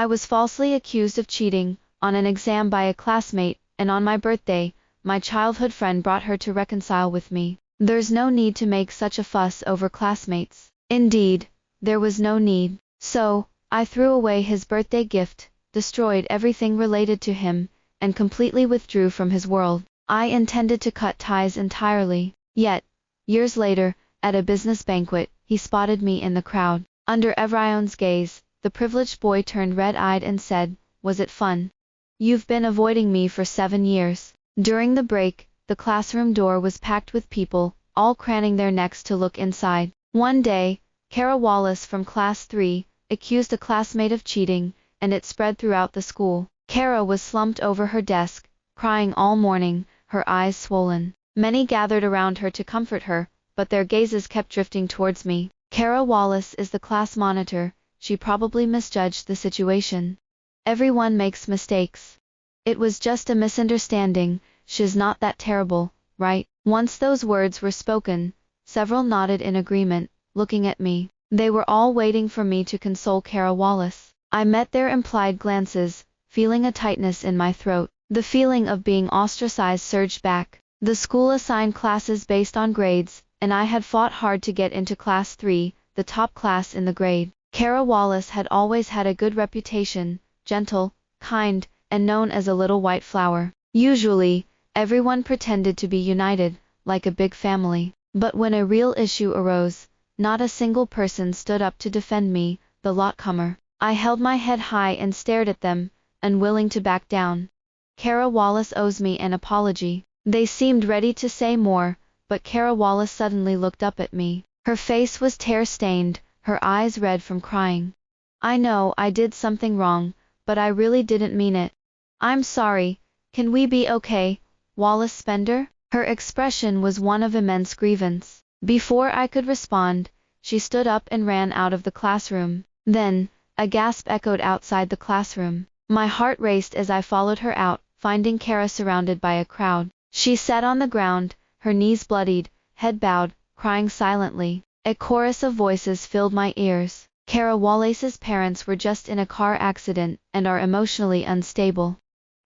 I was falsely accused of cheating on an exam by a classmate, and on my birthday, my childhood friend brought her to reconcile with me. There's no need to make such a fuss over classmates. Indeed, there was no need. So, I threw away his birthday gift, destroyed everything related to him, and completely withdrew from his world. I intended to cut ties entirely. Yet, years later, at a business banquet, he spotted me in the crowd. Under everyone's gaze, the privileged boy turned red-eyed and said, "Was it fun? You've been avoiding me for 7 years." During the break, the classroom door was packed with people, all craning their necks to look inside. One day, Kara Wallace from Class 3 accused a classmate of cheating, and it spread throughout the school. Kara was slumped over her desk, crying all morning, her eyes swollen. Many gathered around her to comfort her, but their gazes kept drifting towards me. Kara Wallace is the class monitor, she probably misjudged the situation. Everyone makes mistakes. It was just a misunderstanding, she's not that terrible, right? Once those words were spoken, several nodded in agreement, looking at me. They were all waiting for me to console Kara Wallace. I met their implied glances, feeling a tightness in my throat. The feeling of being ostracized surged back. The school assigned classes based on grades, and I had fought hard to get into Class 3, the top class in the grade. Kara Wallace had always had a good reputation, gentle, kind, and known as a little white flower. Usually, everyone pretended to be united, like a big family. But when a real issue arose, not a single person stood up to defend me, the latcomer. I held my head high and stared at them, unwilling to back down. Kara Wallace owes me an apology. They seemed ready to say more, but Kara Wallace suddenly looked up at me. Her face was tear-stained, her eyes red from crying. "I know I did something wrong, but I really didn't mean it. I'm sorry, can we be okay, Wallace Spender?" Her expression was one of immense grievance. Before I could respond, she stood up and ran out of the classroom. Then, a gasp echoed outside the classroom. My heart raced as I followed her out, finding Kara surrounded by a crowd. She sat on the ground, her knees bloodied, head bowed, crying silently. A chorus of voices filled my ears. Kara Wallace's parents were just in a car accident and are emotionally unstable.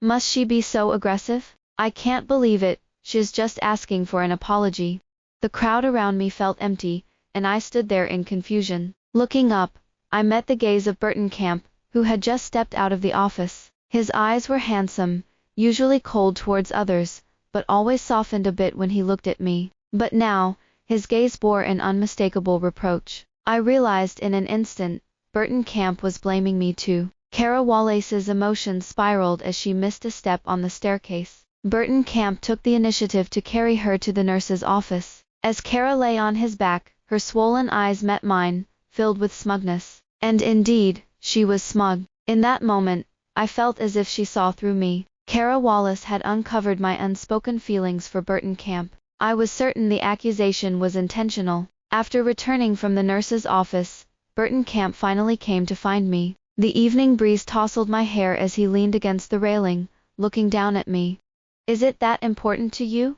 Must she be so aggressive? I can't believe it, she's just asking for an apology. The crowd around me felt empty, and I stood there in confusion. Looking up, I met the gaze of Burton Camp, who had just stepped out of the office. His eyes were handsome, usually cold towards others, but always softened a bit when he looked at me. But now, his gaze bore an unmistakable reproach. I realized in an instant, Burton Camp was blaming me too. Kara Wallace's emotions spiraled as she missed a step on the staircase. Burton Camp took the initiative to carry her to the nurse's office. As Kara lay on his back, her swollen eyes met mine, filled with smugness. And indeed, she was smug. In that moment, I felt as if she saw through me. Kara Wallace had uncovered my unspoken feelings for Burton Camp. I was certain the accusation was intentional. After returning from the nurse's office, Burton Camp finally came to find me. The evening breeze tousled my hair as he leaned against the railing, looking down at me. "Is it that important to you?"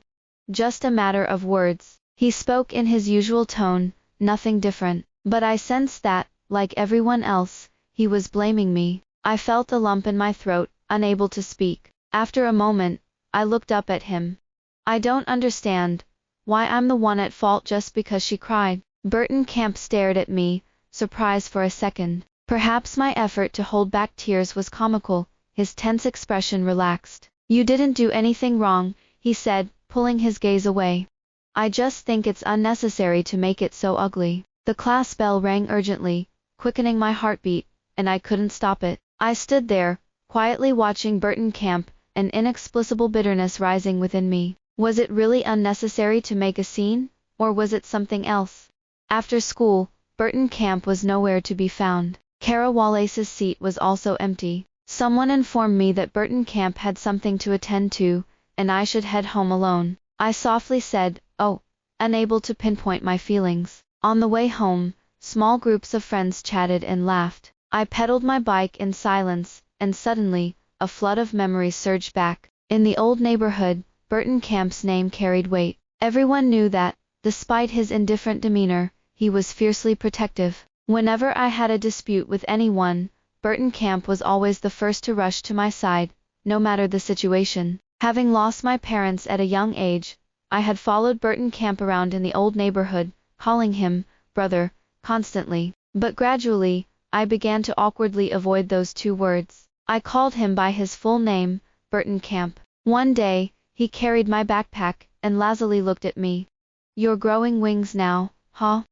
"Just a matter of words." He spoke in his usual tone, nothing different. But I sensed that, like everyone else, he was blaming me. I felt a lump in my throat, unable to speak. After a moment, I looked up at him. "I don't understand why I'm the one at fault just because she cried." Burton Camp stared at me, surprised for a second. Perhaps my effort to hold back tears was comical, his tense expression relaxed. "You didn't do anything wrong," he said, pulling his gaze away. "I just think it's unnecessary to make it so ugly." The class bell rang urgently, quickening my heartbeat, and I couldn't stop it. I stood there, quietly watching Burton Camp, an inexplicable bitterness rising within me. Was it really unnecessary to make a scene, or was it something else? After school, Burton Camp was nowhere to be found. Kara Wallace's seat was also empty. Someone informed me that Burton Camp had something to attend to, and I should head home alone. I softly said, "Oh," unable to pinpoint my feelings. On the way home, small groups of friends chatted and laughed. I pedaled my bike in silence, and suddenly, a flood of memories surged back. In the old neighborhood, Burton Camp's name carried weight. Everyone knew that, despite his indifferent demeanor, he was fiercely protective. Whenever I had a dispute with anyone, Burton Camp was always the first to rush to my side, no matter the situation. Having lost my parents at a young age, I had followed Burton Camp around in the old neighborhood, calling him brother constantly. But gradually, I began to awkwardly avoid those two words. I called him by his full name, Burton Camp. One day, he carried my backpack and lazily looked at me. "You're growing wings now, huh?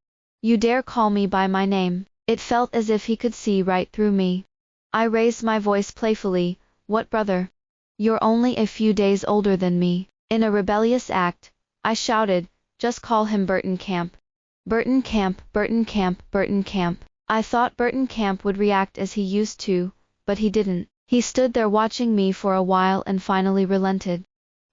You dare call me by my name?" It felt as if he could see right through me. I raised my voice playfully. "What brother? You're only a few days older than me." In a rebellious act, I shouted, "Just call him Burton Camp. Burton Camp, Burton Camp, Burton Camp." I thought Burton Camp would react as he used to, but he didn't. He stood there watching me for a while and finally relented.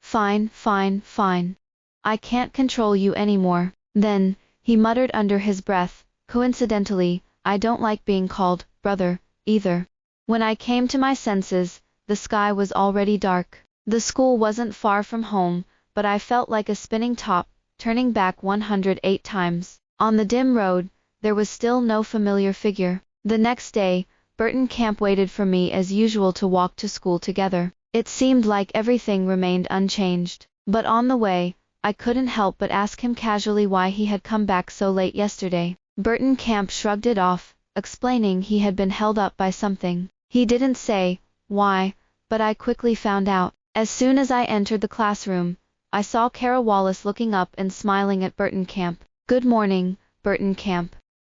"Fine, fine, fine. I can't control you anymore." Then, he muttered under his breath, "Coincidentally, I don't like being called brother either." When I came to my senses, the sky was already dark. The school wasn't far from home, but I felt like a spinning top, turning back 108 times. On the dim road, there was still no familiar figure. The next day, Burton Camp waited for me as usual to walk to school together. It seemed like everything remained unchanged. But on the way, I couldn't help but ask him casually why he had come back so late yesterday. Burton Camp shrugged it off, explaining he had been held up by something. He didn't say why, but I quickly found out. As soon as I entered the classroom, I saw Kara Wallace looking up and smiling at Burton Camp. "Good morning, Burton Camp.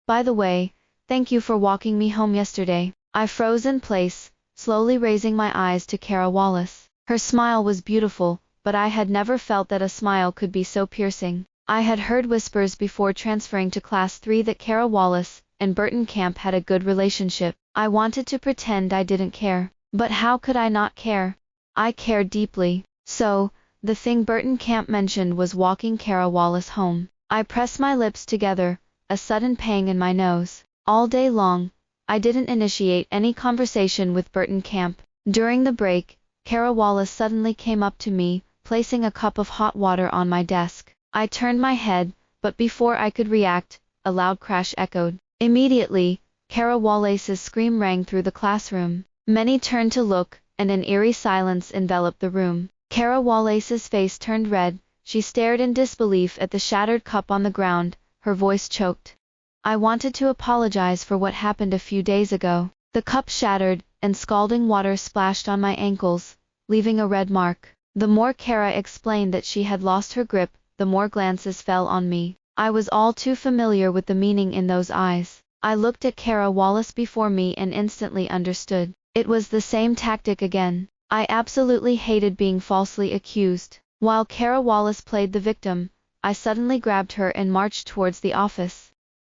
By the way, thank you for walking me home yesterday." I froze in place, slowly raising my eyes to Kara Wallace. Her smile was beautiful, but I had never felt that a smile could be so piercing. I had heard whispers before transferring to Class 3 that Kara Wallace and Burton Camp had a good relationship. I wanted to pretend I didn't care. But how could I not care? I cared deeply. So, the thing Burton Camp mentioned was walking Kara Wallace home. I pressed my lips together, a sudden pang in my nose. All day long, I didn't initiate any conversation with Burton Camp. During the break, Kara Wallace suddenly came up to me, placing a cup of hot water on my desk. I turned my head, but before I could react, a loud crash echoed. Immediately, Kara Wallace's scream rang through the classroom. Many turned to look, and an eerie silence enveloped the room. Kara Wallace's face turned red, she stared in disbelief at the shattered cup on the ground, her voice choked. "I wanted to apologize for what happened a few days ago." The cup shattered, and scalding water splashed on my ankles, leaving a red mark. The more Kara explained that she had lost her grip, the more glances fell on me. I was all too familiar with the meaning in those eyes. I looked at Kara Wallace before me and instantly understood. It was the same tactic again. I absolutely hated being falsely accused. While Kara Wallace played the victim, I suddenly grabbed her and marched towards the office.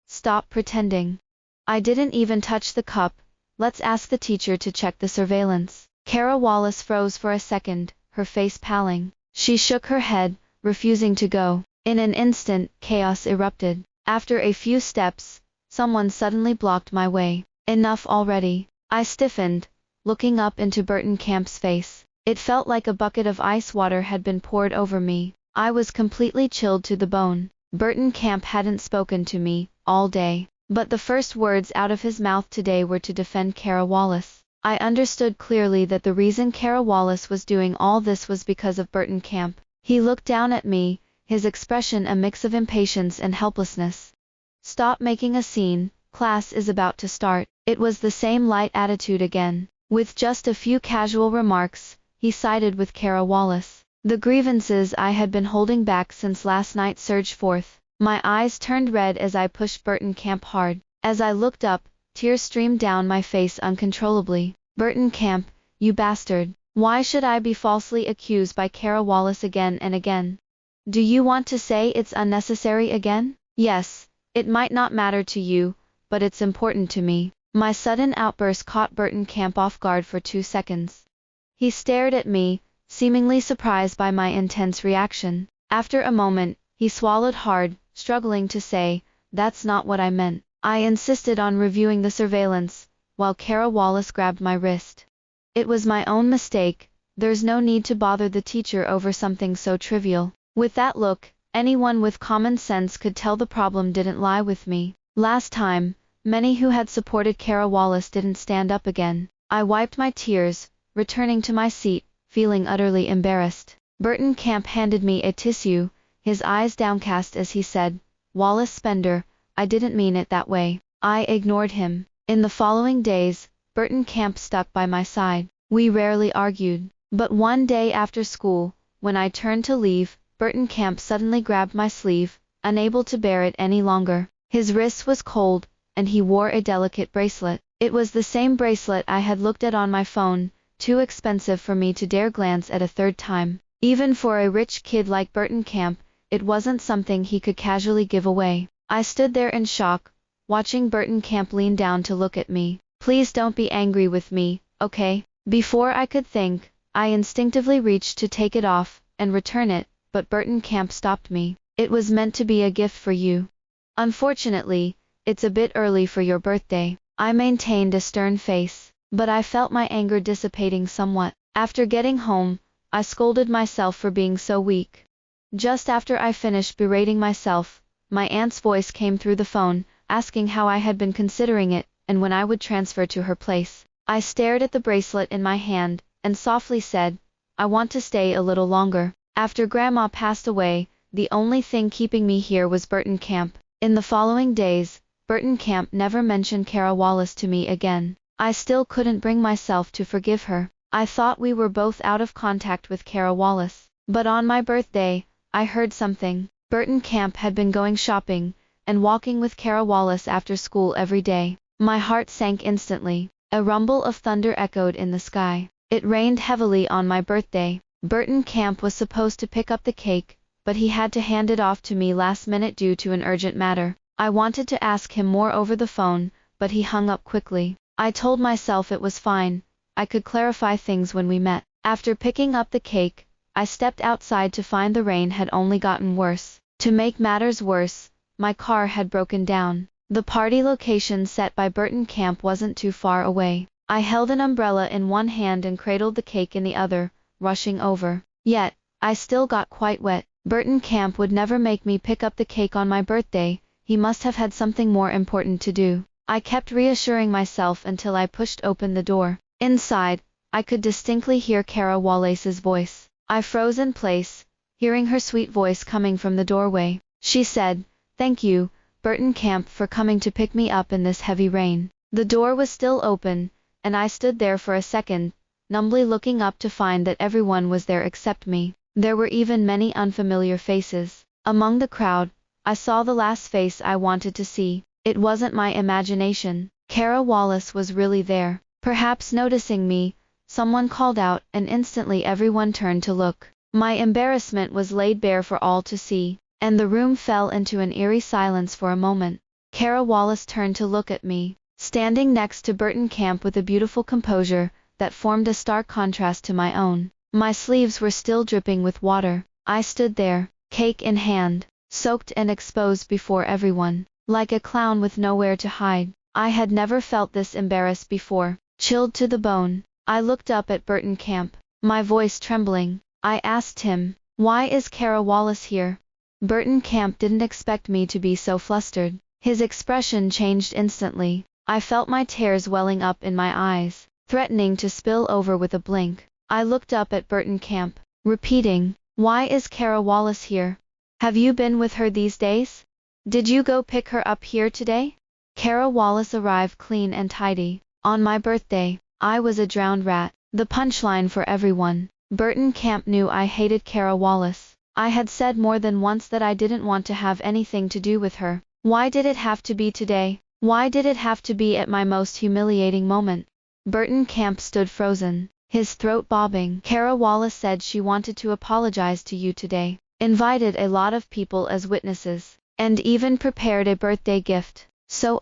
"Stop pretending. I didn't even touch the cup. Let's ask the teacher to check the surveillance." Kara Wallace froze for a second, her face paling. She shook her head, refusing to go. In an instant, chaos erupted. After a few steps, someone suddenly blocked my way. "Enough already." I stiffened, looking up into Burton Camp's face. It felt like a bucket of ice water had been poured over me. I was completely chilled to the bone. Burton Camp hadn't spoken to me all day, but the first words out of his mouth today were to defend Kara Wallace. I understood clearly that the reason Kara Wallace was doing all this was because of Burton Camp. He looked down at me, his expression a mix of impatience and helplessness. "Stop making a scene, class is about to start." It was the same light attitude again. With just a few casual remarks, he sided with Kara Wallace. The grievances I had been holding back since last night surged forth. My eyes turned red as I pushed Burton Camp hard. As I looked up, tears streamed down my face uncontrollably. "Burton Camp, you bastard. Why should I be falsely accused by Kara Wallace again and again? Do you want to say it's unnecessary again?" "Yes, it might not matter to you, but it's important to me." My sudden outburst caught Burton Camp off guard for 2 seconds. He stared at me, seemingly surprised by my intense reaction. After a moment, he swallowed hard, struggling to say, "That's not what I meant." I insisted on reviewing the surveillance, while Kara Wallace grabbed my wrist. "It was my own mistake, there's no need to bother the teacher over something so trivial." With that look, anyone with common sense could tell the problem didn't lie with me. Last time, Many who had supported Kara Wallace didn't stand up again. I wiped my tears, returning to my seat, feeling utterly embarrassed. Burton Camp handed me a tissue, his eyes downcast as he said, "Wallace Spender, I didn't mean it that way." I ignored him. In the following days, Burton Camp stuck by my side. We rarely argued. But one day after school, when I turned to leave, Burton Camp suddenly grabbed my sleeve, unable to bear it any longer. His wrist was cold, and he wore a delicate bracelet. It was the same bracelet I had looked at on my phone, too expensive for me to dare glance at a third time. Even for a rich kid like Burton Camp, it wasn't something he could casually give away. I stood there in shock, watching Burton Camp lean down to look at me. "Please don't be angry with me, okay?" Before I could think, I instinctively reached to take it off and return it, but Burton Camp stopped me. "It was meant to be a gift for you. Unfortunately, it's a bit early for your birthday." I maintained a stern face, but I felt my anger dissipating somewhat. After getting home, I scolded myself for being so weak. Just after I finished berating myself, my aunt's voice came through the phone, asking how I had been considering it, and when I would transfer to her place. I stared at the bracelet in my hand, and softly said, "I want to stay a little longer." After Grandma passed away, the only thing keeping me here was Burton Camp. In the following days, Burton Camp never mentioned Kara Wallace to me again. I still couldn't bring myself to forgive her. I thought we were both out of contact with Kara Wallace. But on my birthday, I heard something. Burton Camp had been going shopping, and walking with Kara Wallace after school every day. My heart sank instantly. A rumble of thunder echoed in the sky. It rained heavily on my birthday. Burton Camp was supposed to pick up the cake, but he had to hand it off to me last minute due to an urgent matter. I wanted to ask him more over the phone, but he hung up quickly. I told myself it was fine. I could clarify things when we met. After picking up the cake, I stepped outside to find the rain had only gotten worse. To make matters worse, my car had broken down. The party location set by Burton Camp wasn't too far away. I held an umbrella in one hand and cradled the cake in the other, rushing over. Yet, I still got quite wet. Burton Camp would never make me pick up the cake on my birthday. He must have had something more important to do. I kept reassuring myself until I pushed open the door. Inside, I could distinctly hear Kara Wallace's voice. I froze in place, hearing her sweet voice coming from the doorway. She said, "Thank you, Burton Camp, for coming to pick me up in this heavy rain." The door was still open, and I stood there for a second, numbly looking up to find that everyone was there except me. There were even many unfamiliar faces. Among the crowd, I saw the last face I wanted to see. It wasn't my imagination. Kara Wallace was really there. Perhaps noticing me, someone called out, and instantly everyone turned to look. My embarrassment was laid bare for all to see, and the room fell into an eerie silence for a moment. Kara Wallace turned to look at me, standing next to Burton Camp with a beautiful composure that formed a stark contrast to my own. My sleeves were still dripping with water. I stood there, cake in hand, soaked and exposed before everyone, like a clown with nowhere to hide. I had never felt this embarrassed before. Chilled to the bone, I looked up at Burton Camp, my voice trembling. I asked him, "Why is Kara Wallace here?" Burton Camp didn't expect me to be so flustered. His expression changed instantly. I felt my tears welling up in my eyes, threatening to spill over with a blink. I looked up at Burton Camp, repeating, "Why is Kara Wallace here? Have you been with her these days? Did you go pick her up here today?" Kara Wallace arrived clean and tidy. On my birthday, I was a drowned rat, the punchline for everyone. Burton Camp knew I hated Kara Wallace. I had said more than once that I didn't want to have anything to do with her. Why did it have to be today? Why did it have to be at my most humiliating moment? Burton Camp stood frozen, his throat bobbing. "Kara Wallace said she wanted to apologize to you today, invited a lot of people as witnesses, and even prepared a birthday gift. So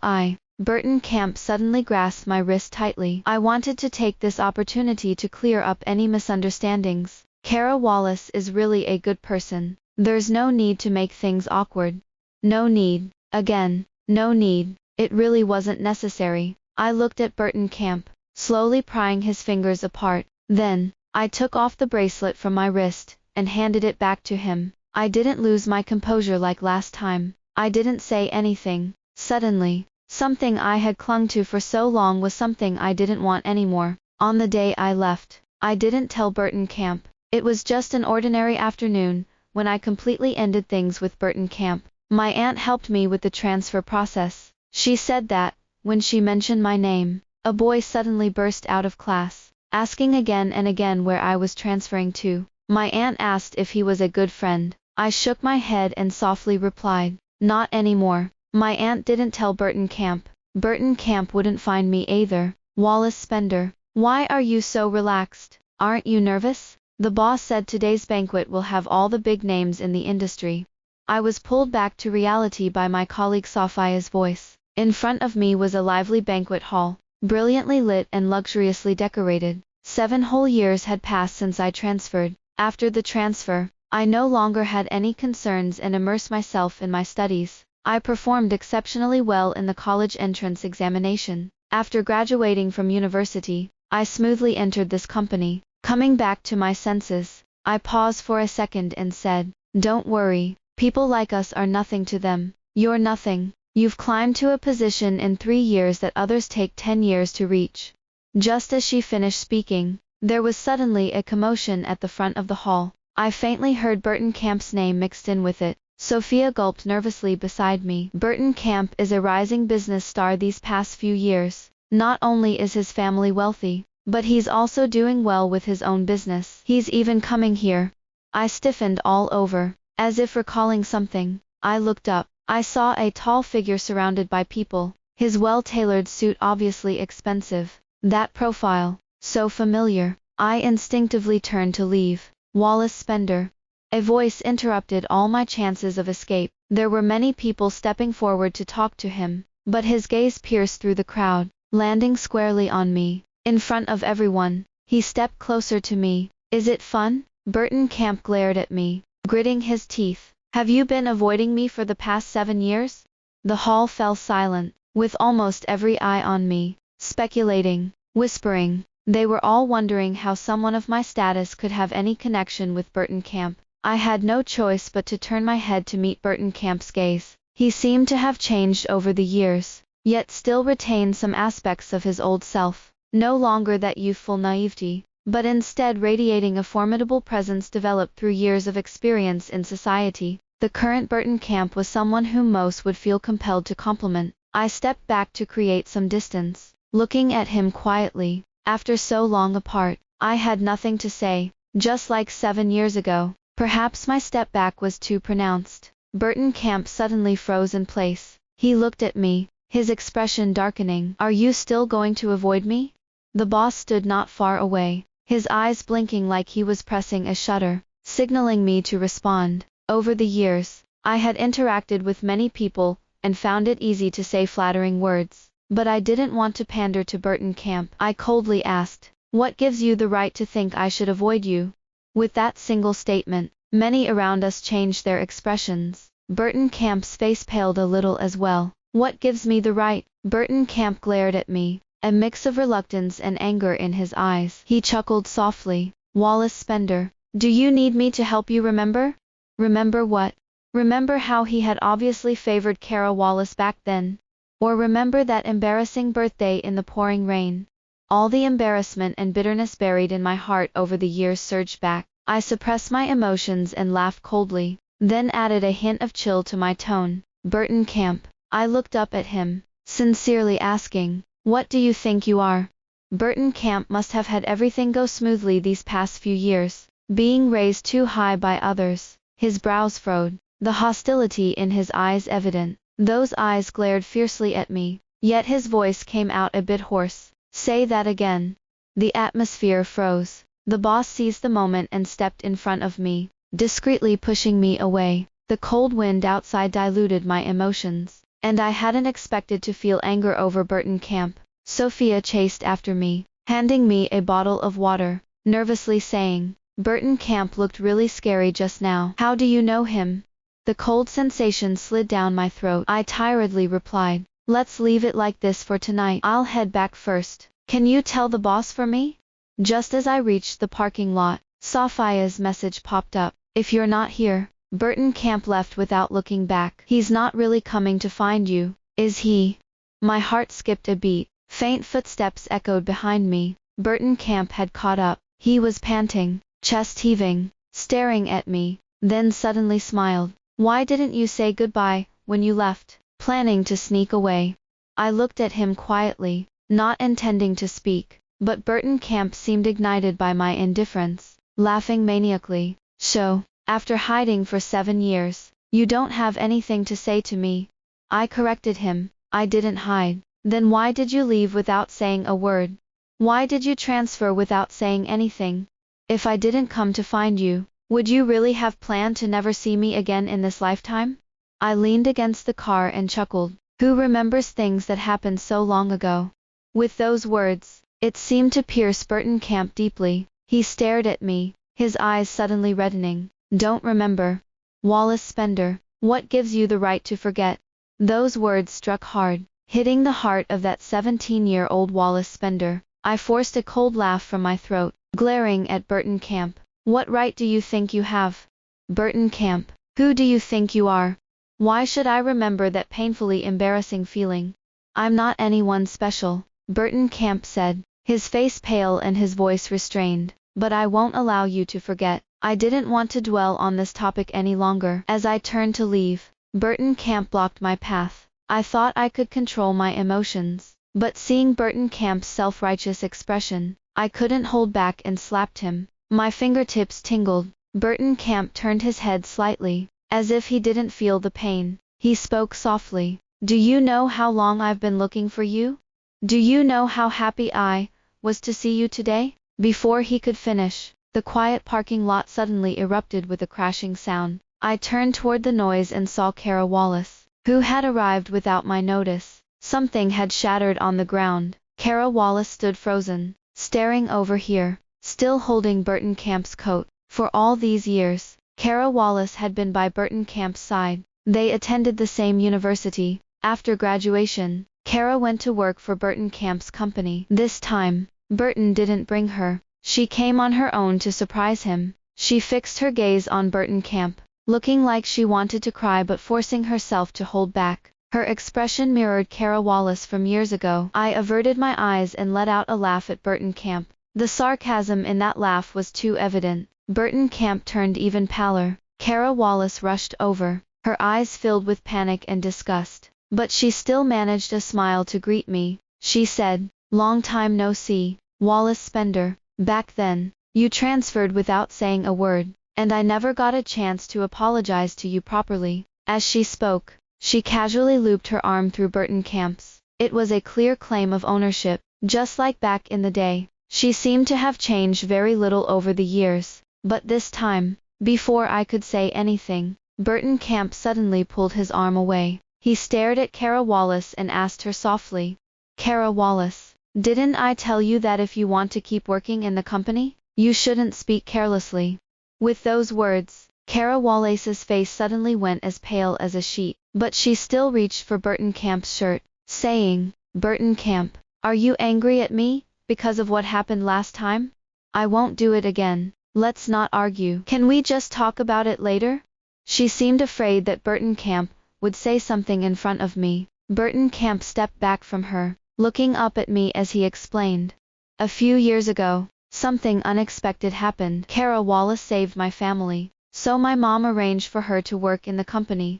Burton Camp suddenly grasped my wrist tightly. "I wanted to take this opportunity to clear up any misunderstandings. Kara Wallace is really a good person. There's no need to make things awkward. No need. Again, no need. It really wasn't necessary." I looked at Burton Camp, slowly prying his fingers apart. Then, I took off the bracelet from my wrist, and handed it back to him. I didn't lose my composure like last time. I didn't say anything. Suddenly, Something I had clung to for so long was something I didn't want anymore. On the day I left, I didn't tell Burton Camp. It was just an ordinary afternoon, when I completely ended things with Burton Camp. My aunt helped me with the transfer process. She said that, when she mentioned my name, a boy suddenly burst out of class, asking again and again where I was transferring to. My aunt asked if he was a good friend. I shook my head and softly replied, not anymore. My aunt didn't tell Burton Camp. Burton Camp wouldn't find me either. Wallace Spender, why are you so relaxed? Aren't you nervous? The boss said today's banquet will have all the big names in the industry. I was pulled back to reality by my colleague Sophia's voice. In front of me was a lively banquet hall, brilliantly lit and luxuriously decorated. 7 whole years had passed since I transferred. After the transfer, I no longer had any concerns and immersed myself in my studies. I performed exceptionally well in the college entrance examination. After graduating from university, I smoothly entered this company. Coming back to my senses, I paused for a second and said, don't worry, people like us are nothing to them. You're nothing. You've climbed to a position in 3 years that others take 10 years to reach. Just as she finished speaking, there was suddenly a commotion at the front of the hall. I faintly heard Burton Camp's name mixed in with it. Sophia gulped nervously beside me. Burton Camp is a rising business star these past few years. Not only is his family wealthy, but he's also doing well with his own business. He's even coming here. I stiffened all over, as if recalling something. I looked up. I saw a tall figure surrounded by people, his well-tailored suit obviously expensive. That profile, so familiar. I instinctively turned to leave. Wallace Spender. A voice interrupted all my chances of escape. There were many people stepping forward to talk to him, but his gaze pierced through the crowd, landing squarely on me. In front of everyone, he stepped closer to me. Is it fun? Burton Camp glared at me, gritting his teeth. Have you been avoiding me for the past 7 years? The hall fell silent, with almost every eye on me, speculating, whispering. They were all wondering how someone of my status could have any connection with Burton Camp. I had no choice but to turn my head to meet Burton Camp's gaze. He seemed to have changed over the years, yet still retained some aspects of his old self. No longer that youthful naivety, but instead radiating a formidable presence developed through years of experience in society. The current Burton Camp was someone whom most would feel compelled to compliment. I stepped back to create some distance, looking at him quietly. After so long apart, I had nothing to say, just like 7 years ago. Perhaps my step back was too pronounced. Burton Camp suddenly froze in place. He looked at me, his expression darkening. Are you still going to avoid me? The boss stood not far away, his eyes blinking like he was pressing a shutter, signaling me to respond. Over the years, I had interacted with many people, and found it easy to say flattering words. But I didn't want to pander to Burton Camp. I coldly asked, what gives you the right to think I should avoid you? With that single statement, many around us changed their expressions. Burton Camp's face paled a little as well. What gives me the right? Burton Camp glared at me, a mix of reluctance and anger in his eyes. He chuckled softly. Wallace Spender, do you need me to help you remember? Remember what? Remember how he had obviously favored Kara Wallace back then? Or remember that embarrassing birthday in the pouring rain? All the embarrassment and bitterness buried in my heart over the years surged back. I suppressed my emotions and laughed coldly, then added a hint of chill to my tone. Burton Camp. I looked up at him, sincerely asking, what do you think you are? Burton Camp must have had everything go smoothly these past few years, being raised too high by others. His brows furrowed, the hostility in his eyes evident. Those eyes glared fiercely at me, yet his voice came out a bit hoarse. Say that again. The atmosphere froze. The boss seized the moment and stepped in front of me, discreetly pushing me away. The cold wind outside diluted my emotions, and I hadn't expected to feel anger over Burton Camp. Sophia chased after me, handing me a bottle of water, nervously saying, Burton Camp looked really scary just now. How do you know him? The cold sensation slid down my throat. I tiredly replied, let's leave it like this for tonight. I'll head back first. Can you tell the boss for me? Just as I reached the parking lot, Sophia's message popped up. If you're not here. Burton Camp left without looking back. He's not really coming to find you, is he? My heart skipped a beat. Faint footsteps echoed behind me. Burton Camp had caught up. He was panting, chest heaving, staring at me, then suddenly smiled. Why didn't you say goodbye when you left, planning to sneak away? I looked at him quietly, not intending to speak, but Burton Camp seemed ignited by my indifference, laughing maniacally. So, after hiding for 7 years, you don't have anything to say to me? I corrected him. I didn't hide. Then why did you leave without saying a word? Why did you transfer without saying anything? If I didn't come to find you, would you really have planned to never see me again in this lifetime? I leaned against the car and chuckled. Who remembers things that happened so long ago? With those words, it seemed to pierce Burton Camp deeply. He stared at me, his eyes suddenly reddening. Don't remember? Wallace Spender, what gives you the right to forget? Those words struck hard, hitting the heart of that 17-year-old Wallace Spender. I forced a cold laugh from my throat, glaring at Burton Camp. What right do you think you have? Burton Camp, who do you think you are? Why should I remember that painfully embarrassing feeling? I'm not anyone special, Burton Camp said, his face pale and his voice restrained. But I won't allow you to forget. I didn't want to dwell on this topic any longer. As I turned to leave, Burton Camp blocked my path. I thought I could control my emotions, but seeing Burton Camp's self-righteous expression, I couldn't hold back and slapped him. My fingertips tingled. Burton Camp turned his head slightly, as if he didn't feel the pain. He spoke softly. Do you know how long I've been looking for you? Do you know how happy I was to see you today? Before he could finish, the quiet parking lot suddenly erupted with a crashing sound. I turned toward the noise and saw Kara Wallace, who had arrived without my notice. Something had shattered on the ground. Kara Wallace stood frozen, staring over here, still holding Burton Camp's coat. For all these years, Kara Wallace had been by Burton Camp's side. They attended the same university. After graduation, Kara went to work for Burton Camp's company. This time, Burton didn't bring her. She came on her own to surprise him. She fixed her gaze on Burton Camp, looking like she wanted to cry but forcing herself to hold back. Her expression mirrored Kara Wallace from years ago. I averted my eyes and let out a laugh at Burton Camp. The sarcasm in that laugh was too evident. Burton Camp turned even paler. Kara Wallace rushed over, her eyes filled with panic and disgust. But she still managed a smile to greet me. She said, "Long time no see, Wallace Spender. Back then, you transferred without saying a word, and I never got a chance to apologize to you properly." As she spoke, she casually looped her arm through Burton Camp's. It was a clear claim of ownership, just like back in the day. She seemed to have changed very little over the years, but this time, before I could say anything, Burton Camp suddenly pulled his arm away. He stared at Kara Wallace and asked her softly, "Kara Wallace, didn't I tell you that if you want to keep working in the company, you shouldn't speak carelessly?" With those words, Kara Wallace's face suddenly went as pale as a sheet, but she still reached for Burton Camp's shirt, saying, "Burton Camp, are you angry at me because of what happened last time? I won't do it again. Let's not argue. Can we just talk about it later?" She seemed afraid that Burton Camp would say something in front of me. Burton Camp stepped back from her, looking up at me as he explained. "A few years ago, something unexpected happened. Kara Wallace saved my family, so my mom arranged for her to work in the company.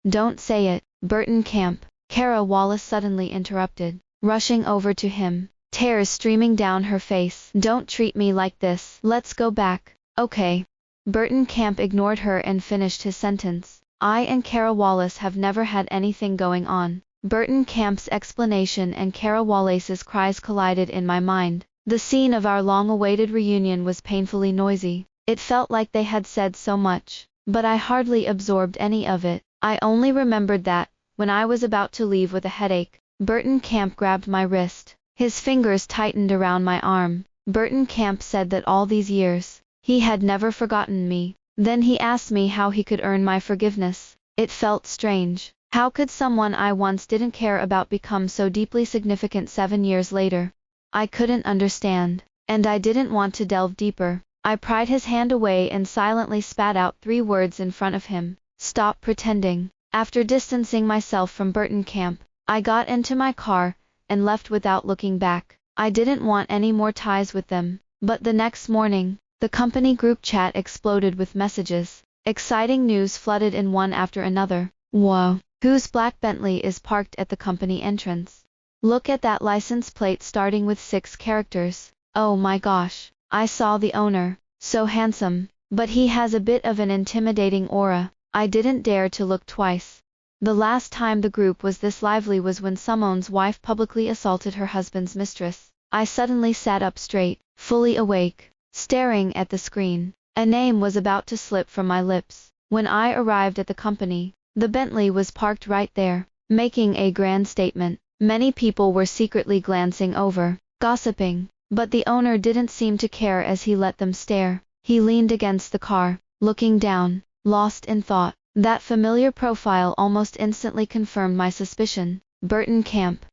Don't say it, Burton Camp," Kara Wallace suddenly interrupted, rushing over to him, tears streaming down her face. "Don't treat me like this. Let's go back, okay?" Burton Camp ignored her and finished his sentence. "I and Kara Wallace have never had anything going on." Burton Camp's explanation and Kara Wallace's cries collided in my mind. The scene of our long-awaited reunion was painfully noisy. It felt like they had said so much, but I hardly absorbed any of it. I only remembered that, when I was about to leave with a headache, Burton Camp grabbed my wrist. His fingers tightened around my arm. Burton Camp said that all these years, he had never forgotten me. Then he asked me how he could earn my forgiveness. It felt strange. How could someone I once didn't care about become so deeply significant 7 years later? I couldn't understand, and I didn't want to delve deeper. I pried his hand away and silently spat out 3 words in front of him. "Stop pretending." After distancing myself from Burton Camp, I got into my car and left without looking back. I didn't want any more ties with them. But the next morning, the company group chat exploded with messages. Exciting news flooded in one after another. Whoa! Whose black Bentley is parked at the company entrance? Look at that license plate starting with 6 characters. Oh my gosh! I saw the owner. So handsome. But he has a bit of an intimidating aura. I didn't dare to look twice. The last time the group was this lively was when someone's wife publicly assaulted her husband's mistress. I suddenly sat up straight, fully awake, staring at the screen. A name was about to slip from my lips. When I arrived at the company, the Bentley was parked right there, making a grand statement. Many people were secretly glancing over, gossiping, but the owner didn't seem to care as he let them stare. He leaned against the car, looking down, lost in thought. That familiar profile almost instantly confirmed my suspicion. Burton Camp.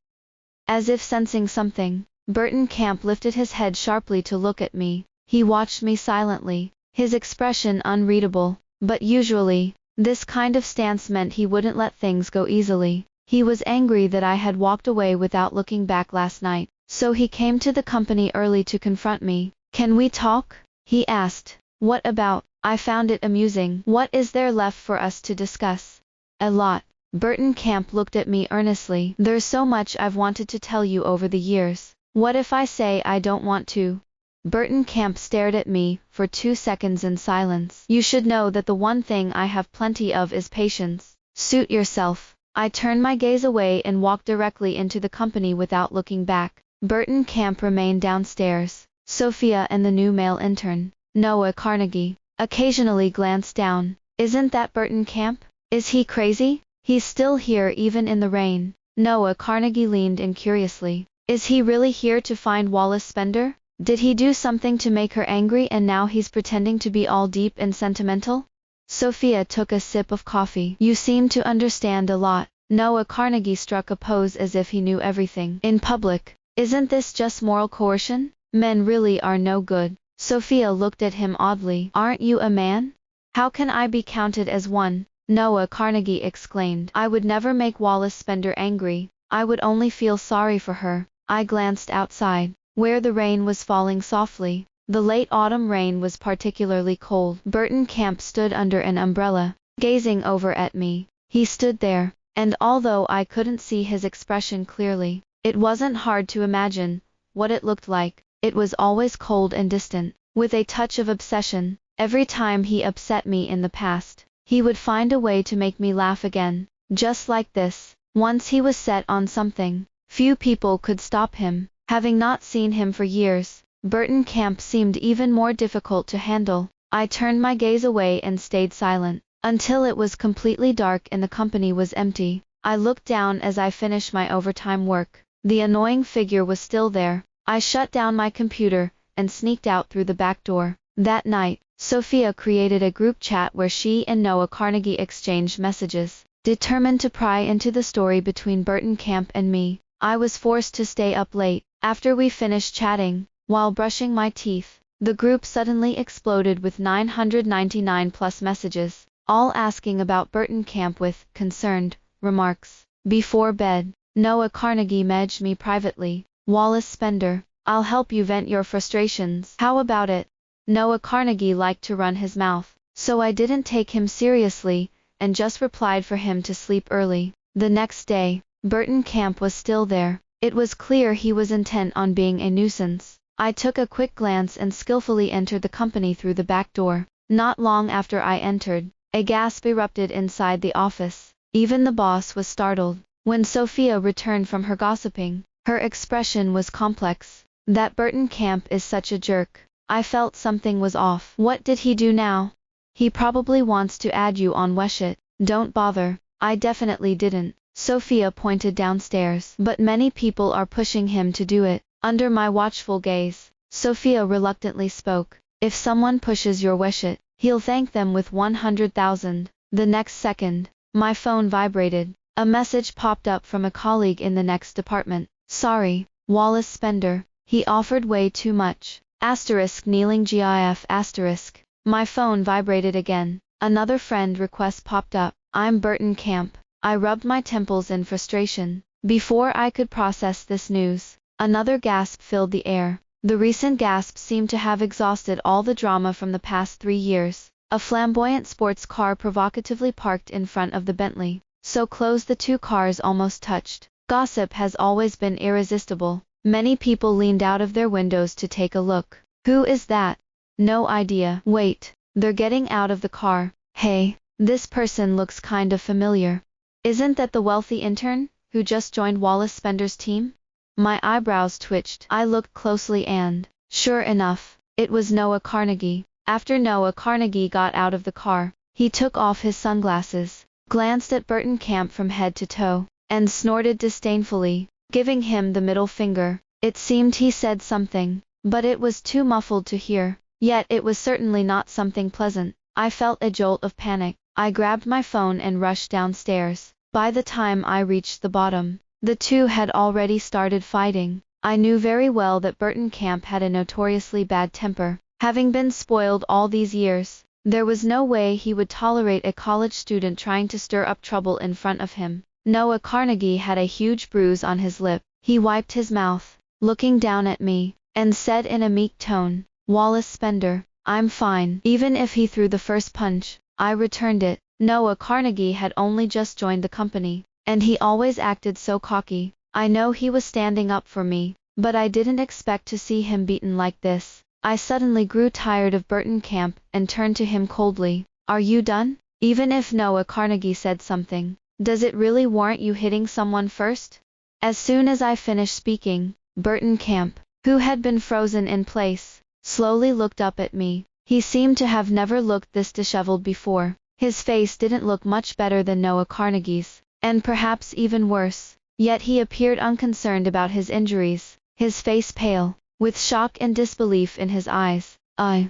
As if sensing something, Burton Camp lifted his head sharply to look at me. He watched me silently, his expression unreadable, but usually, this kind of stance meant he wouldn't let things go easily. He was angry that I had walked away without looking back last night, so he came to the company early to confront me. "Can we talk?" he asked. "What about?" I found it amusing. "What is there left for us to discuss?" "A lot." Burton Camp looked at me earnestly. "There's so much I've wanted to tell you over the years. What if I say I don't want to?" Burton Camp stared at me for 2 seconds in silence. "You should know that the one thing I have plenty of is patience. Suit yourself." I turned my gaze away and walked directly into the company without looking back. Burton Camp remained downstairs. Sophia and the new male intern, Noah Carnegie, occasionally glanced down. "Isn't that Burton Camp? Is he crazy? He's still here even in the rain." Noah Carnegie leaned in curiously. "Is he really here to find Wallace Spender? Did he do something to make her angry and now he's pretending to be all deep and sentimental?" Sophia took a sip of coffee. "You seem to understand a lot." Noah Carnegie struck a pose as if he knew everything. "In public, isn't this just moral coercion? Men really are no good." Sophia looked at him oddly. "Aren't you a man? How can I be counted as one?" Noah Carnegie exclaimed. "I would never make Wallace Spender angry. I would only feel sorry for her." I glanced outside, where the rain was falling softly. The late autumn rain was particularly cold. Burton Camp stood under an umbrella, gazing over at me. He stood there, and although I couldn't see his expression clearly, it wasn't hard to imagine what it looked like. It was always cold and distant, with a touch of obsession. Every time he upset me in the past, he would find a way to make me laugh again, just like this. Once he was set on something, few people could stop him. Having not seen him for years, Burton Camp seemed even more difficult to handle. I turned my gaze away and stayed silent, until it was completely dark and the company was empty. I looked down as I finished my overtime work. The annoying figure was still there. I shut down my computer and sneaked out through the back door. That night, Sophia created a group chat where she and Noah Carnegie exchanged messages, determined to pry into the story between Burton Camp and me. I was forced to stay up late. After we finished chatting, while brushing my teeth, the group suddenly exploded with 999 plus messages, all asking about Burton Camp with concerned remarks. Before bed, Noah Carnegie messaged me privately. "Wallace Spender, I'll help you vent your frustrations. How about it?" Noah Carnegie liked to run his mouth, so I didn't take him seriously, and just replied for him to sleep early. The next day, Burton Camp was still there. It was clear he was intent on being a nuisance. I took a quick glance and skillfully entered the company through the back door. Not long after I entered, a gasp erupted inside the office. Even the boss was startled. When Sophia returned from her gossiping, her expression was complex. "That Burton Camp is such a jerk." I felt something was off. "What did he do now?" "He probably wants to add you on Weshit." "Don't bother." "I definitely didn't." Sophia pointed downstairs. "But many people are pushing him to do it." Under my watchful gaze, Sophia reluctantly spoke. "If someone pushes your Weshit, he'll thank them with 100,000. The next second, my phone vibrated. A message popped up from a colleague in the next department. "Sorry, Wallace Spender. He offered way too much. Asterisk kneeling GIF asterisk." My phone vibrated again. Another friend request popped up. "I'm Burton Camp." I rubbed my temples in frustration. Before I could process this news, another gasp filled the air. The recent gasp seemed to have exhausted all the drama from the past 3 years. A flamboyant sports car provocatively parked in front of the Bentley. So close the two cars almost touched. Gossip has always been irresistible. Many people leaned out of their windows to take a look. Who is that? No idea. Wait, they're getting out of the car. Hey, this person looks kind of familiar. Isn't that the wealthy intern who just joined Wallace Spender's team? My eyebrows twitched. I looked closely and, sure enough, it was Noah Carnegie. After Noah Carnegie got out of the car, he took off his sunglasses, glanced at Burton Camp from head to toe, and snorted disdainfully, giving him the middle finger. It seemed he said something, but it was too muffled to hear. Yet it was certainly not something pleasant. I felt a jolt of panic. I grabbed my phone and rushed downstairs. By the time I reached the bottom, the two had already started fighting. I knew very well that Burton Camp had a notoriously bad temper. Having been spoiled all these years, there was no way he would tolerate a college student trying to stir up trouble in front of him. Noah Carnegie had a huge bruise on his lip. He wiped his mouth, looking down at me, and said in a meek tone, "Wallace Spender, I'm fine." Even if he threw the first punch, I returned it. Noah Carnegie had only just joined the company, and he always acted so cocky. I know he was standing up for me, but I didn't expect to see him beaten like this. I suddenly grew tired of Burton Camp and turned to him coldly. "Are you done?" Even if Noah Carnegie said something, does it really warrant you hitting someone first? As soon as I finished speaking, Burton Camp, who had been frozen in place, slowly looked up at me. He seemed to have never looked this disheveled before. His face didn't look much better than Noah Carnegie's, and perhaps even worse. Yet he appeared unconcerned about his injuries, his face pale, with shock and disbelief in his eyes. I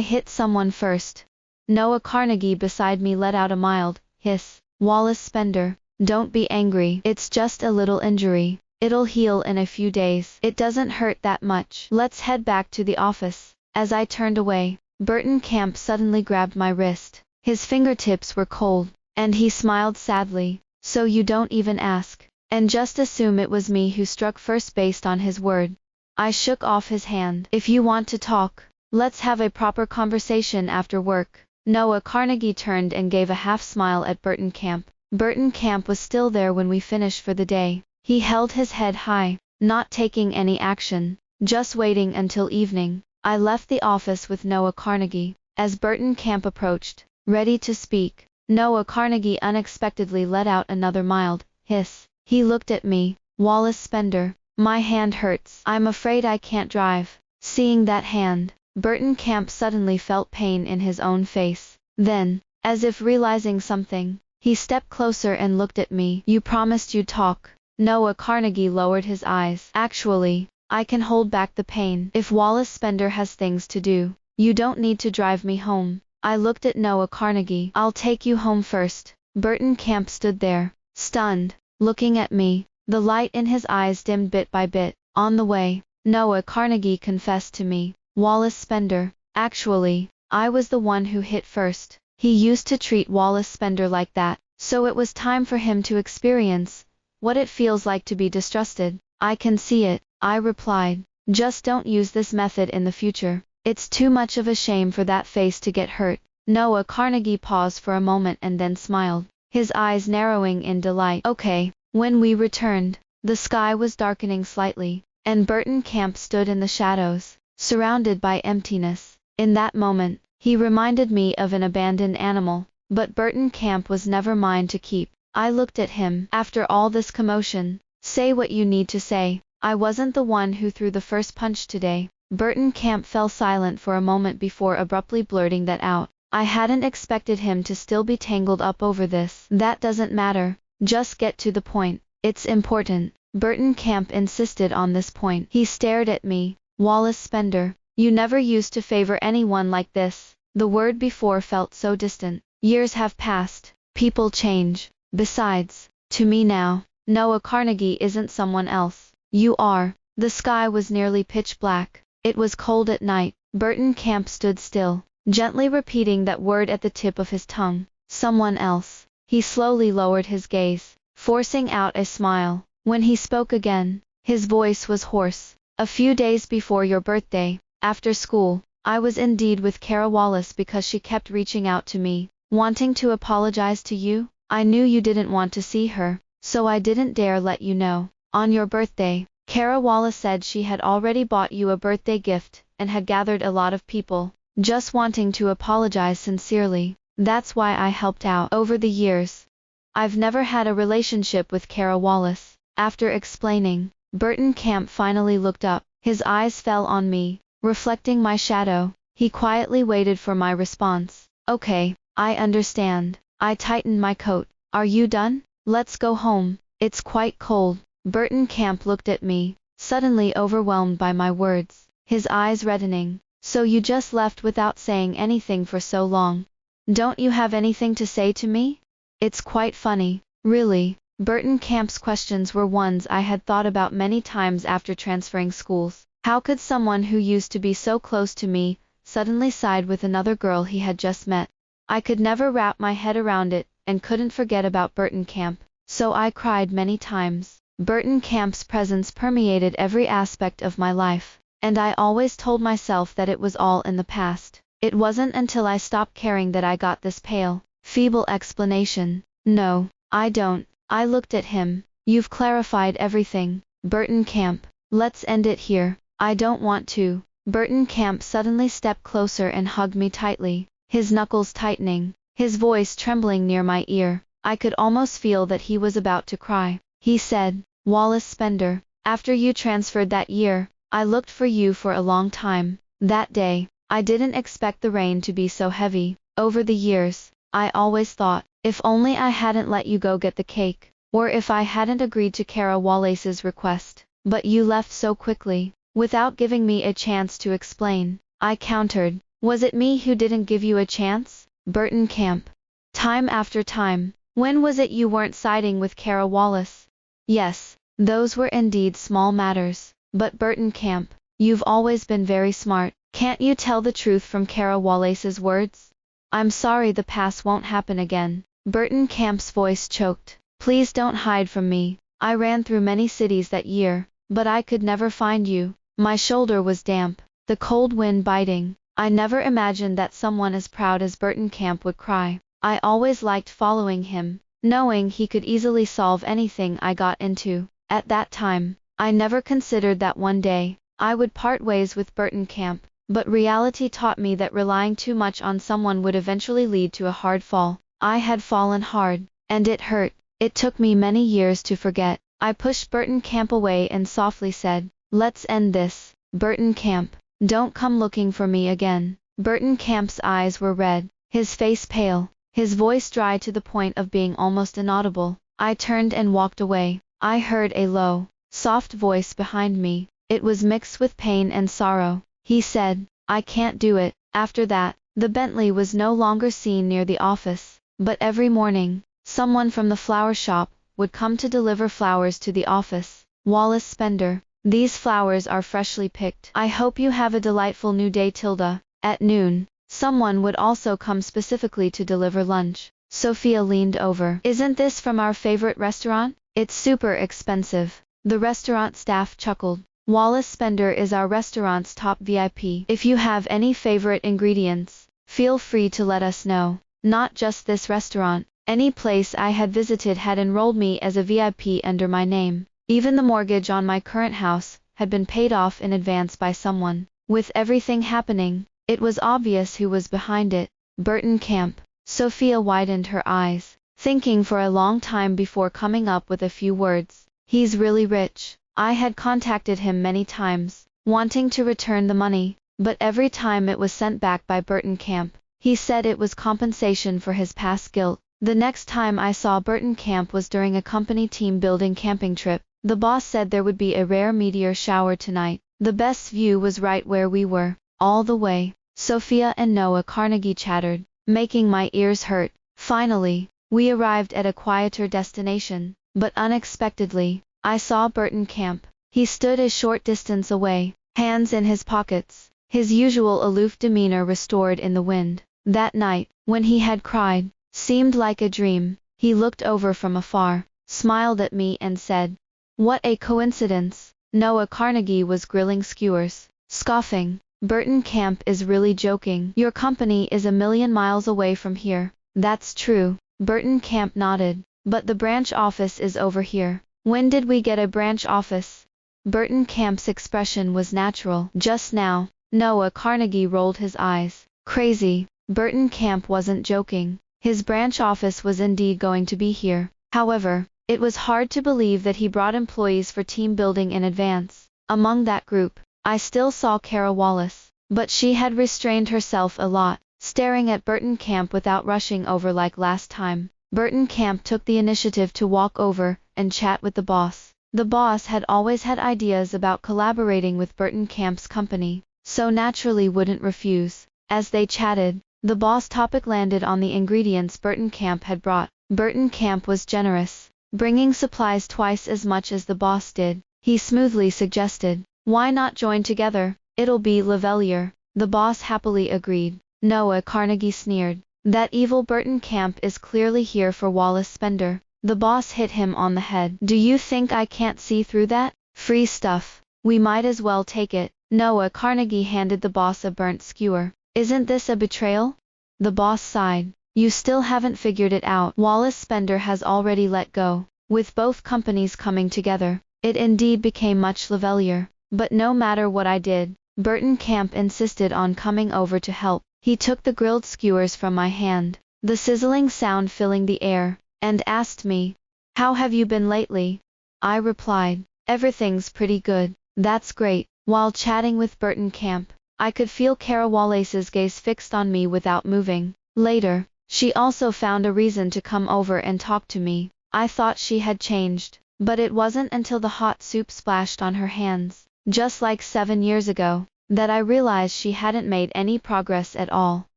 hit someone first." Noah Carnegie beside me let out a mild hiss. "Wallace Spender, don't be angry. It's just a little injury. It'll heal in a few days. It doesn't hurt that much. Let's head back to the office." As I turned away, Burton Camp suddenly grabbed my wrist. His fingertips were cold, and he smiled sadly. "So you don't even ask, and just assume it was me who struck first based on his word." I shook off his hand. "If you want to talk, let's have a proper conversation after work." Noah Carnegie turned and gave a half smile at Burton Camp. Burton Camp was still there when we finished for the day. He held his head high, not taking any action, just waiting until evening. I left the office with Noah Carnegie. As Burton Camp approached, ready to speak, Noah Carnegie unexpectedly let out another mild hiss. He looked at me. "Wallace Spender, my hand hurts. I'm afraid I can't drive." Seeing that hand, Burton Camp suddenly felt pain in his own face. Then, as if realizing something, he stepped closer and looked at me. "You promised you'd talk." Noah Carnegie lowered his eyes. "Actually, I can hold back the pain. If Wallace Spender has things to do, you don't need to drive me home." I looked at Noah Carnegie. "I'll take you home first." Burton Camp stood there, stunned, looking at me. The light in his eyes dimmed bit by bit. On the way, Noah Carnegie confessed to me, "Wallace Spender, actually, I was the one who hit first." He used to treat Wallace Spender like that, so it was time for him to experience what it feels like to be distrusted. "I can see it," I replied. "Just don't use this method in the future. It's too much of a shame for that face to get hurt." Noah Carnegie paused for a moment and then smiled, his eyes narrowing in delight. "Okay." When we returned, the sky was darkening slightly, and Burton Camp stood in the shadows, surrounded by emptiness. In that moment, he reminded me of an abandoned animal, but Burton Camp was never mine to keep. I looked at him. "After all this commotion, say what you need to say. I wasn't the one who threw the first punch today." Burton Camp fell silent for a moment before abruptly blurting that out. I hadn't expected him to still be tangled up over this. "That doesn't matter. Just get to the point. It's important." Burton Camp insisted on this point. He stared at me. "Wallace Spender, you never used to favor anyone like this." The word before felt so distant. Years have passed. People change. Besides, to me now, Noah Carnegie isn't someone else. You are. The sky was nearly pitch black. It was cold at night. Burton Camp stood still, gently repeating that word at the tip of his tongue. "Someone else." He slowly lowered his gaze, forcing out a smile. When he spoke again, his voice was hoarse. A few days before your birthday, after school, I was indeed with Kara Wallace because she kept reaching out to me, wanting to apologize to you. I knew you didn't want to see her, so I didn't dare let you know. On your birthday, Kara Wallace said she had already bought you a birthday gift and had gathered a lot of people, just wanting to apologize sincerely. That's why I helped out. Over the years, I've never had a relationship with Kara Wallace. After explaining, Burton Camp finally looked up. His eyes fell on me, reflecting my shadow. He quietly waited for my response. Okay, I understand. I tightened my coat. Are you done? Let's go home. It's quite cold. Burton Camp looked at me, suddenly overwhelmed by my words, his eyes reddening. So you just left without saying anything for so long? Don't you have anything to say to me? It's quite funny, really. Burton Camp's questions were ones I had thought about many times after transferring schools. How could someone who used to be so close to me suddenly side with another girl he had just met? I could never wrap my head around it, and couldn't forget about Burton Camp, so I cried many times. Burton Camp's presence permeated every aspect of my life, and I always told myself that it was all in the past. It wasn't until I stopped caring that I got this pale, feeble explanation. No, I don't. I looked at him. You've clarified everything, Burton Camp. Let's end it here. I don't want to. Burton Camp suddenly stepped closer and hugged me tightly, his knuckles tightening, his voice trembling near my ear. I could almost feel that he was about to cry. He said, Wallace Spender, after you transferred that year, I looked for you for a long time. That day, I didn't expect the rain to be so heavy. Over the years, I always thought, if only I hadn't let you go get the cake, or if I hadn't agreed to Kara Wallace's request. But you left so quickly, without giving me a chance to explain. I countered, was it me who didn't give you a chance? Burton Camp. Time after time. When was it you weren't siding with Kara Wallace? Yes, those were indeed small matters. But Burton Camp, you've always been very smart. Can't you tell the truth from Kara Wallace's words? I'm sorry, the past won't happen again. Burton Camp's voice choked. Please don't hide from me. I ran through many cities that year, but I could never find you. My shoulder was damp, the cold wind biting. I never imagined that someone as proud as Burton Camp would cry. I always liked following him, knowing he could easily solve anything I got into. At that time, I never considered that one day, I would part ways with Burton Camp, but reality taught me that relying too much on someone would eventually lead to a hard fall. I had fallen hard, and it hurt. It took me many years to forget. I pushed Burton Camp away and softly said, let's end this. Burton Camp, don't come looking for me again. Burton Camp's eyes were red, his face pale, his voice dry to the point of being almost inaudible. I turned and walked away. I heard a low, soft voice behind me. It was mixed with pain and sorrow. He said, I can't do it. After that, the Bentley was no longer seen near the office, but every morning, someone from the flower shop would come to deliver flowers to the office. Wallace Spender, these flowers are freshly picked. I hope you have a delightful new day, Tilda. At noon, someone would also come specifically to deliver lunch. Sophia leaned over. Isn't this from our favorite restaurant? It's super expensive. The restaurant staff chuckled. Wallace Spender is our restaurant's top VIP. If you have any favorite ingredients, feel free to let us know. Not just this restaurant. Any place I had visited had enrolled me as a VIP under my name. Even the mortgage on my current house had been paid off in advance by someone. With everything happening, it was obvious who was behind it. Burton Camp. Sophia widened her eyes, thinking for a long time before coming up with a few words. He's really rich. I had contacted him many times, wanting to return the money, but every time it was sent back by Burton Camp. He said it was compensation for his past guilt. The next time I saw Burton Camp was during a company team building camping trip. The boss said there would be a rare meteor shower tonight. The best view was right where we were. All the way, Sophia and Noah Carnegie chattered, making my ears hurt. Finally, we arrived at a quieter destination, but unexpectedly, I saw Burton Camp. He stood a short distance away, hands in his pockets, his usual aloof demeanor restored in the wind. That night, when he had cried, seemed like a dream. He looked over from afar, smiled at me and said, What a coincidence. Noah Carnegie was grilling skewers, scoffing. Burton Camp is really joking. Your company is a million miles away from here. That's true. Burton Camp nodded. But the branch office is over here. When did we get a branch office? Burton Camp's expression was natural. Just now. Noah Carnegie rolled his eyes. Crazy. Burton Camp wasn't joking. His branch office was indeed going to be here. However, it was hard to believe that he brought employees for team building in advance. Among that group, I still saw Kara Wallace, but she had restrained herself a lot, staring at Burton Camp without rushing over like last time. Burton Camp took the initiative to walk over and chat with the boss. The boss had always had ideas about collaborating with Burton Camp's company, so naturally wouldn't refuse. As they chatted, the boss topic landed on the ingredients Burton Camp had brought. Burton Camp was generous, bringing supplies twice as much as the boss did. He smoothly suggested, "Why not join together? It'll be Lavelier." The boss happily agreed. Noah Carnegie sneered. That evil Burton Camp is clearly here for Wallace Spender. The boss hit him on the head. Do you think I can't see through that? Free stuff. We might as well take it. Noah Carnegie handed the boss a burnt skewer. Isn't this a betrayal? The boss sighed. You still haven't figured it out. Wallace Spender has already let go. With both companies coming together, it indeed became much Lavelier. But no matter what I did, Burton Camp insisted on coming over to help. He took the grilled skewers from my hand, the sizzling sound filling the air, and asked me, "How have you been lately?" I replied, "Everything's pretty good." That's great. While chatting with Burton Camp, I could feel Kara Wallace's gaze fixed on me without moving. Later, she also found a reason to come over and talk to me. I thought she had changed, but it wasn't until the hot soup splashed on her hands, just like 7 years ago, that I realized she hadn't made any progress at all.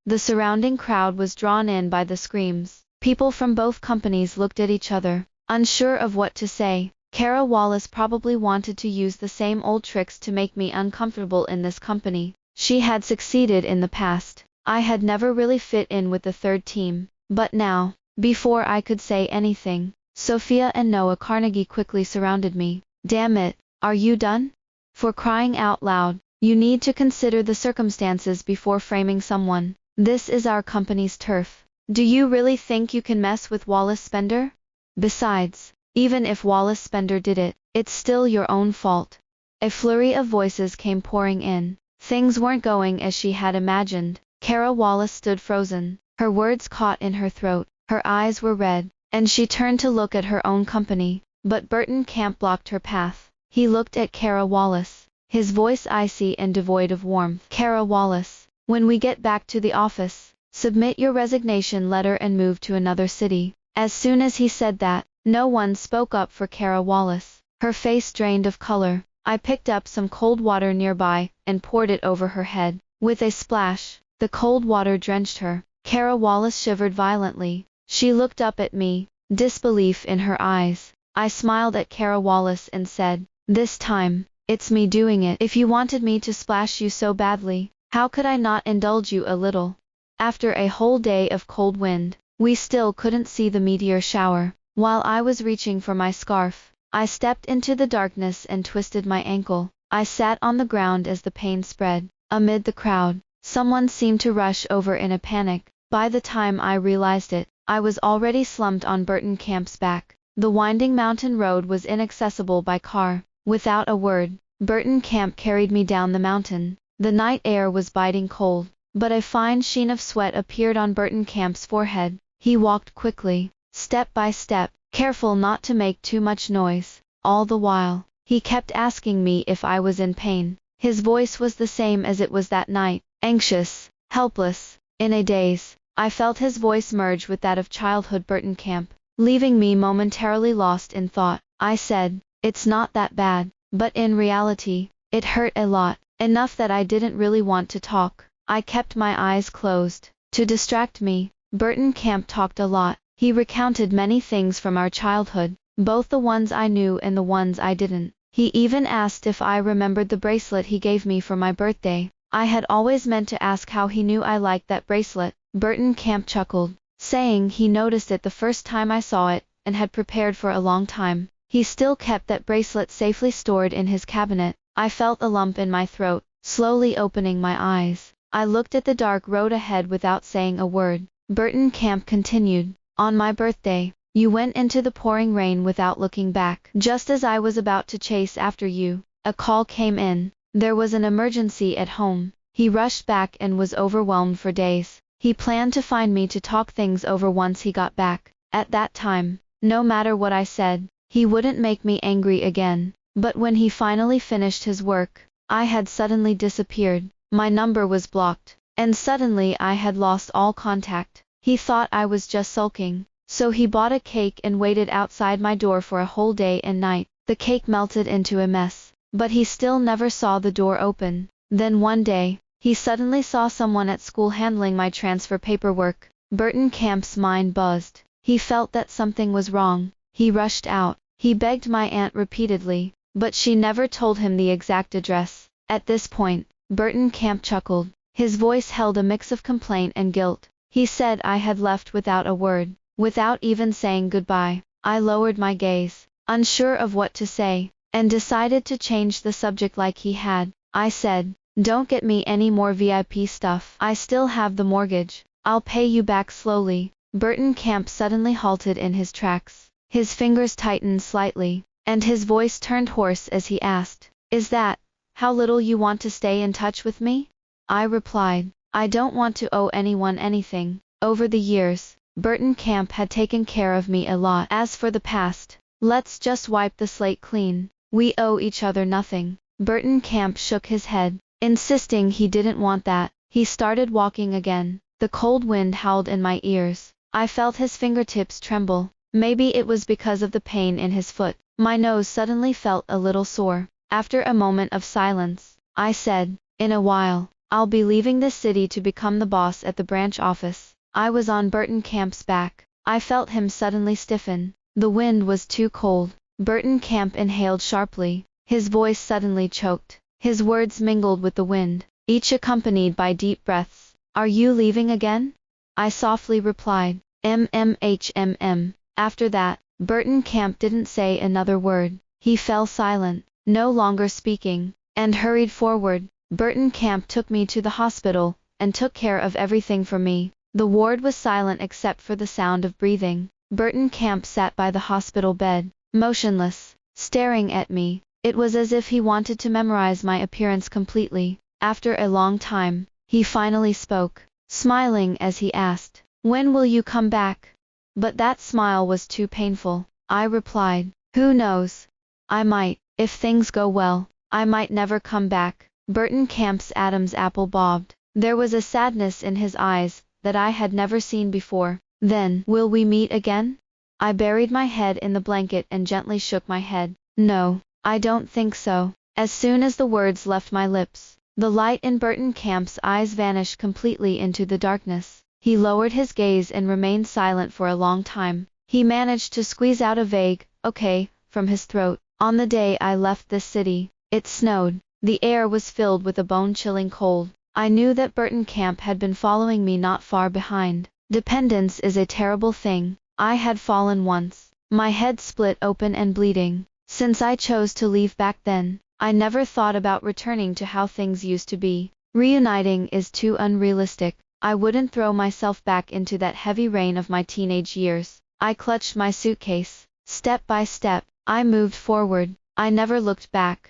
The surrounding crowd was drawn in by the screams. People from both companies looked at each other, unsure of what to say. Kara Wallace probably wanted to use the same old tricks to make me uncomfortable in this company. She had succeeded in the past. I had never really fit in with the third team. But now, before I could say anything, Sophia and Noah Carnegie quickly surrounded me. Damn it, are you done? For crying out loud, you need to consider the circumstances before framing someone. This is our company's turf. Do you really think you can mess with Wallace Spender? Besides, even if Wallace Spender did it, it's still your own fault. A flurry of voices came pouring in. Things weren't going as she had imagined. Kara Wallace stood frozen, her words caught in her throat, her eyes were red, and she turned to look at her own company. But Burton Camp blocked her path. He looked at Kara Wallace, his voice icy and devoid of warmth. Kara Wallace, when we get back to the office, submit your resignation letter and move to another city. As soon as he said that, no one spoke up for Kara Wallace. Her face drained of color. I picked up some cold water nearby and poured it over her head. With a splash, the cold water drenched her. Kara Wallace shivered violently. She looked up at me, disbelief in her eyes. I smiled at Kara Wallace and said, "This time, it's me doing it. If you wanted me to splash you so badly, how could I not indulge you a little?" After a whole day of cold wind, we still couldn't see the meteor shower. While I was reaching for my scarf, I stepped into the darkness and twisted my ankle. I sat on the ground as the pain spread. Amid the crowd, someone seemed to rush over in a panic. By the time I realized it, I was already slumped on Burton Camp's back. The winding mountain road was inaccessible by car. Without a word, Burton Camp carried me down the mountain. The night air was biting cold, but a fine sheen of sweat appeared on Burton Camp's forehead. He walked quickly, step by step, careful not to make too much noise. All the while, he kept asking me if I was in pain. His voice was the same as it was that night, anxious, helpless. In a daze, I felt his voice merge with that of childhood Burton Camp, leaving me momentarily lost in thought. I said, "It's not that bad," but in reality, it hurt a lot, enough that I didn't really want to talk. I kept my eyes closed. To distract me, Burton Camp talked a lot. He recounted many things from our childhood, both the ones I knew and the ones I didn't. He even asked if I remembered the bracelet he gave me for my birthday. I had always meant to ask how he knew I liked that bracelet. Burton Camp chuckled, saying he noticed it the first time I saw it, and had prepared for a long time. He still kept that bracelet safely stored in his cabinet. I felt a lump in my throat. Slowly opening my eyes, I looked at the dark road ahead without saying a word. Burton Camp continued. On my birthday, you went into the pouring rain without looking back. Just as I was about to chase after you, a call came in. There was an emergency at home. He rushed back and was overwhelmed for days. He planned to find me to talk things over once he got back. At that time, no matter what I said, he wouldn't make me angry again. But when he finally finished his work, I had suddenly disappeared. My number was blocked, and suddenly I had lost all contact. He thought I was just sulking, so he bought a cake and waited outside my door for a whole day and night. The cake melted into a mess, but he still never saw the door open. Then one day, he suddenly saw someone at school handling my transfer paperwork. Burton Camp's mind buzzed. He felt that something was wrong. He rushed out. He begged my aunt repeatedly, but she never told him the exact address. At this point, Burton Camp chuckled. His voice held a mix of complaint and guilt. He said I had left without a word, without even saying goodbye. I lowered my gaze, unsure of what to say, and decided to change the subject like he had. I said, "Don't get me any more VIP stuff. I still have the mortgage. I'll pay you back slowly." Burton Camp suddenly halted in his tracks. His fingers tightened slightly, and his voice turned hoarse as he asked, "Is that how little you want to stay in touch with me?" I replied, "I don't want to owe anyone anything." Over the years, Burton Camp had taken care of me a lot. As for the past, let's just wipe the slate clean. We owe each other nothing. Burton Camp shook his head, insisting he didn't want that. He started walking again. The cold wind howled in my ears. I felt his fingertips tremble. Maybe it was because of the pain in his foot. My nose suddenly felt a little sore. After a moment of silence, I said, "In a while, I'll be leaving this city to become the boss at the branch office." I was on Burton Camp's back. I felt him suddenly stiffen. The wind was too cold. Burton Camp inhaled sharply. His voice suddenly choked. His words mingled with the wind, each accompanied by deep breaths. "Are you leaving again?" I softly replied, "Mm." After that, Burton Camp didn't say another word. He fell silent, no longer speaking, and hurried forward. Burton Camp took me to the hospital, and took care of everything for me. The ward was silent except for the sound of breathing. Burton Camp sat by the hospital bed, motionless, staring at me. It was as if he wanted to memorize my appearance completely. After a long time, he finally spoke, smiling as he asked, "When will you come back?" But that smile was too painful. I replied, "Who knows? I might. If things go well, I might never come back." Burton Camp's Adam's apple bobbed. There was a sadness in his eyes that I had never seen before. "Then, will we meet again?" I buried my head in the blanket and gently shook my head. "No, I don't think so." As soon as the words left my lips, the light in Burton Camp's eyes vanished completely into the darkness. He lowered his gaze and remained silent for a long time. He managed to squeeze out a vague, "Okay," from his throat. On the day I left this city, it snowed. The air was filled with a bone-chilling cold. I knew that Burton Camp had been following me not far behind. Dependence is a terrible thing. I had fallen once, my head split open and bleeding. Since I chose to leave back then, I never thought about returning to how things used to be. Reuniting is too unrealistic. I wouldn't throw myself back into that heavy rain of my teenage years. I clutched my suitcase. Step by step, I moved forward. I never looked back.